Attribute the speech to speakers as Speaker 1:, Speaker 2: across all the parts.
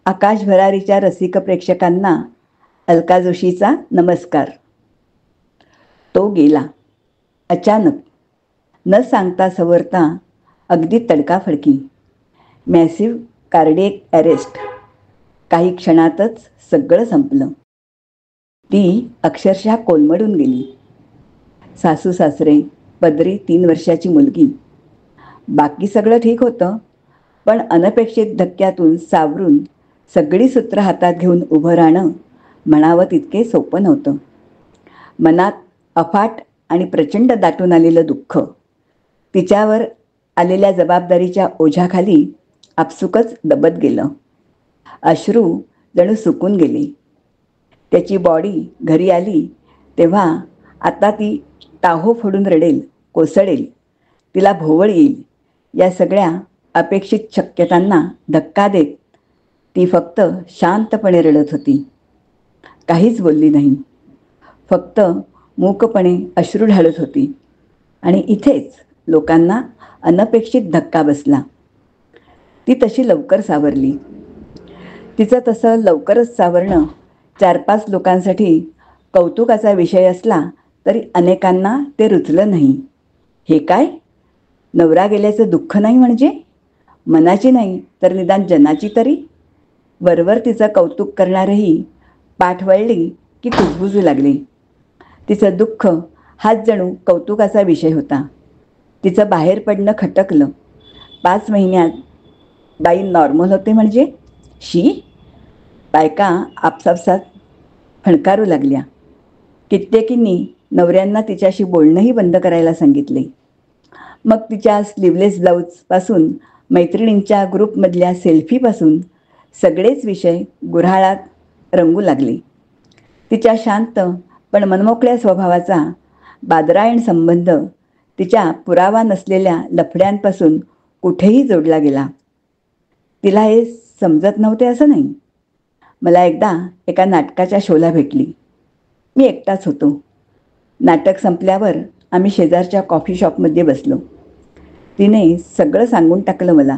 Speaker 1: आकाश भरारीच्या रसिक प्रेक्षकांना अलका जोशीचा नमस्कार. तो गेला अचानक, न सांगता सवरता, अगदी तडकाफडकी. Massive cardiac arrest. काही क्षणातच सगळं संपलं. ती अक्षरशः कोलमडून गेली. सासू सासरे, पदरी 3 वर्षाची मुलगी. बाकी सगळं ठीक होतं, पण अनपेक्षित धक्क्यातून सावरून सगळी सूत्र हातात घेऊन उभं राहणं म्हणावं तितके सोपं नव्हतं. मनात अफाट आणि प्रचंड दाटून आलेलं दुःख तिच्यावर आलेल्या जबाबदारीच्या ओझ्याखाली आपसुकच दबत गेलं. अश्रू जणू सुकून गेले. त्याची बॉडी घरी आली तेव्हा आता ती टाहो फोडून रडेल, कोसळेल, तिला भोवळ येईल, या सगळ्या अपेक्षित शक्यतांना धक्का देत ती फक्त शांतपणे रडत होती. काहीच बोलली नाही, फक्त मूकपणे अश्रू ढाळत होती. आणि इथेच लोकांना अनपेक्षित धक्का बसला. ती तशी लवकर सावरली. तिचं तसं लवकरच सावरणं 4-5 लोकांसाठी कौतुकाचा विषय असला तरी अनेकांना ते रुचलं नाही. हे काय, नवरा गेल्याचं दुःख नाही म्हणजे? मनाची नाही तर निदान जनाची तरी? वरवर तिचं कौतुक करणारेही पाठ वळली की कुजबुजू लागले. तिचं दुःख हाच जणू कौतुकाचा विषय होता. तिचं बाहेर पडणं खटकलं. 5 महिन्यात बाई नॉर्मल होते म्हणजे? शी. बायका आपापसात फणकारू लागल्या. कित्येकींनी नवऱ्यांना तिच्याशी बोलणंही बंद करायला सांगितले. मग तिच्या स्लीवलेस ब्लाऊजपासून मैत्रिणींच्या ग्रुपमधल्या सेल्फीपासून सगळेच विषय गुऱ्हाळात रंगू लागले. तिच्या शांत पण मनमोकळ्या स्वभावाचा बादरायण संबंध तिच्या पुरावा नसलेल्या लफड्यांपासून कुठेही जोडला गेला. तिला हे समजत नव्हते असं नाही. मला एकदा एका नाटकाच्या शोला भेटली. मी एकटाच होतो. नाटक संपल्यावर आम्ही शेजारच्या कॉफी शॉपमध्ये बसलो. तिने सगळं सांगून टाकलं मला.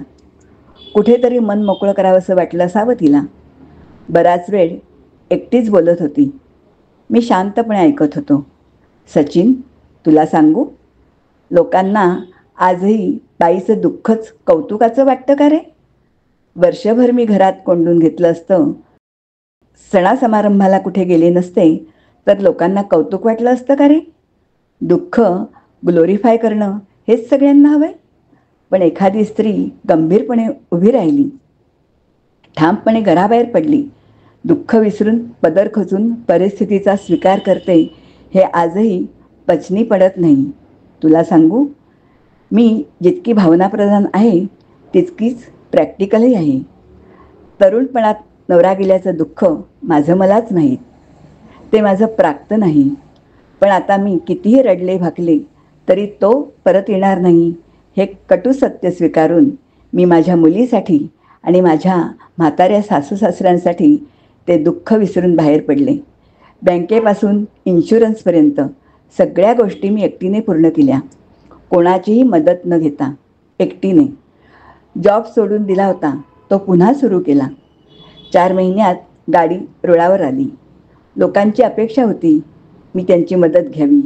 Speaker 1: कुठेतरी मन मोकळं करावंसं वाटलं असावं तिला. बराच वेळ एकटीच बोलत होती. मी शांतपणे ऐकत होतो. सचिन, तुला सांगू, लोकांना आजही बाईचं दुःखच कौतुकाचं वाटतं का रे? वर्षभर मी घरात कोंडून घेतलं असतं, सणासमारंभाला कुठे गेले नसते तर लोकांना कौतुक वाटलं असतं का रे? दुःख ग्लोरीफाय करणं हेच सगळ्यांना हवंय. पण एखादी स्त्री गंभीरपणे उभी राहिली, ठामपणे घराबाहेर पडली, दुःख विसरून पदर खचून परिस्थितीचा स्वीकार करते, हे आजही पचनी पडत नाही. तुला सांगू, मी जितकी भावनाप्रधान आहे तितकीच प्रॅक्टिकलही आहे. तरुणपणात नवरा गेल्याचं दुःख माझं मलाच माहीत. ते माझं प्राप्त नाही. पण आता मी कितीही रडले भाकले तरी तो परत येणार नाही हे कटू सत्य स्वीकारून मी माझ्या मुलीसाठी आणि माझ्या म्हाताऱ्या सासू सासऱ्यांसाठी ते दुःख विसरून बाहेर पडले. बँकेपासून इन्शुरन्सपर्यंत सगळ्या गोष्टी मी एकटीने पूर्ण केल्या, कोणाचीही मदत न घेता, एकटीने. जॉब सोडून दिला होता तो पुन्हा सुरू केला. 4 महिन्यात गाडी रुळावर आली. लोकांची अपेक्षा होती मी त्यांची मदत घ्यावी,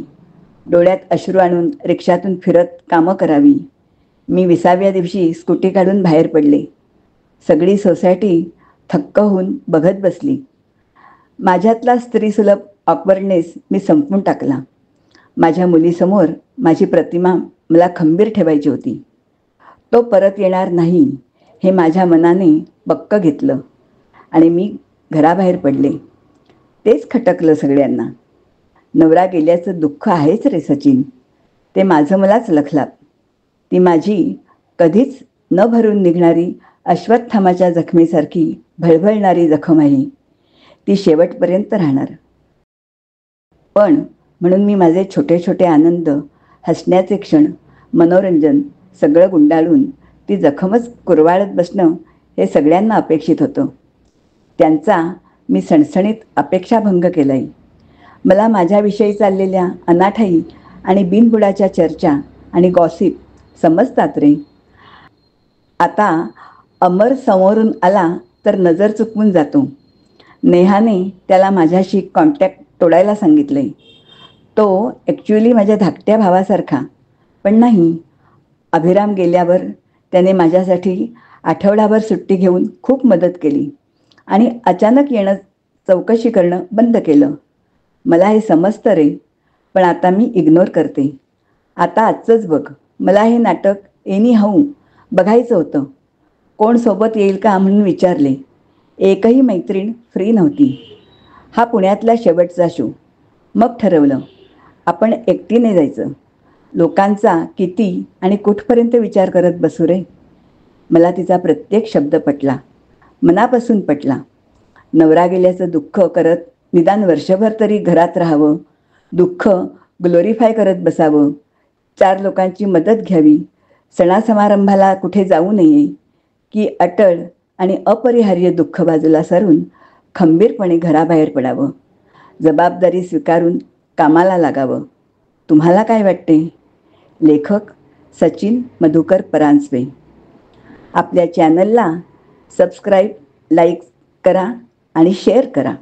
Speaker 1: डोळ्यात अश्रू आणून रिक्षातून फिरत कामं करावी. मी 20व्या दिवशी स्कूटी काढून बाहेर पडले. सगळी सोसायटी थक्क होऊन बघत बसली. माझ्यातला स्त्रीसुलभ ऑकवर्डनेस मी संपवून टाकला. माझ्या मुलीसमोर माझी प्रतिमा मला खंबीर ठेवायची होती. तो परत येणार नाही हे माझ्या मनाने पक्क घेतलं आणि मी घराबाहेर पडले. तेच खटकलं सगळ्यांना. नवरा गेल्याचं दुःख आहेच रे सचिन, ते माझं मलाच लखलाप. ती माझी कधीच न भरून निघणारी अश्वत्थामाच्या जखमेसारखी भळभळणारी जखम आहे. ती शेवटपर्यंत राहणार. पण म्हणून मी माझे छोटे छोटे आनंद, हसण्याचे क्षण, मनोरंजन सगळं गुंडाळून ती जखमच कुरवाळत बसणं हे सगळ्यांना अपेक्षित होतं. त्यांचा मी सणसणीत अपेक्षाभंग केला आहे. मला माझ्याविषयी चाललेल्या अनाठाई आणि बिनबुडाच्या चर्चा आणि गॉसिप समजतात रे. आता अमर समोरून आला तर नजर चुकवून जातो. नेहाने त्याला माझ्याशी कॉन्टॅक्ट तोडायला सांगितले. तो ॲक्च्युली माझ्या धाकट्या भावासारखा, पण नाही. अभिराम गेल्यावर त्याने माझ्यासाठी आठवडाभर सुट्टी घेऊन खूप मदत केली आणि अचानक येणं, चौकशी करणं बंद केलं. मला हे समजतं रे, पण आता मी इग्नोर करते. आता आजचंच बघ, मला हे नाटक एनी हाऊ बघायचं होतं. कोण सोबत येईल का म्हणून विचारले. एकही मैत्रीण फ्री नव्हती. हा पुण्यातला शेवटचा शो. मग ठरवलं, आपण एकटीने जायचं. लोकांचा किती आणि कुठपर्यंत विचार करत बसू रे. मला तिचा प्रत्येक शब्द पटला, मनापासून पटला. नवरा गेल्याचं दुःख करत निदान वर्षभर तरी घरात राहावं, दुःख ग्लोरीफाय करत बसावं, 4 लोकांची मदत घ्यावी, सणासमारंभाला कुठे जाऊ नये, की अटळ आणि अपरिहार्य दुःख बाजूला सारून खंबीरपणे घराबाहेर पडावं, जबाबदारी स्वीकारून कामाला लागावं. तुम्हाला काय वाटते? लेखक सचिन मधुकर परांजपे. आपल्या चॅनलला सबस्क्राईब, लाईक करा आणि शेअर करा.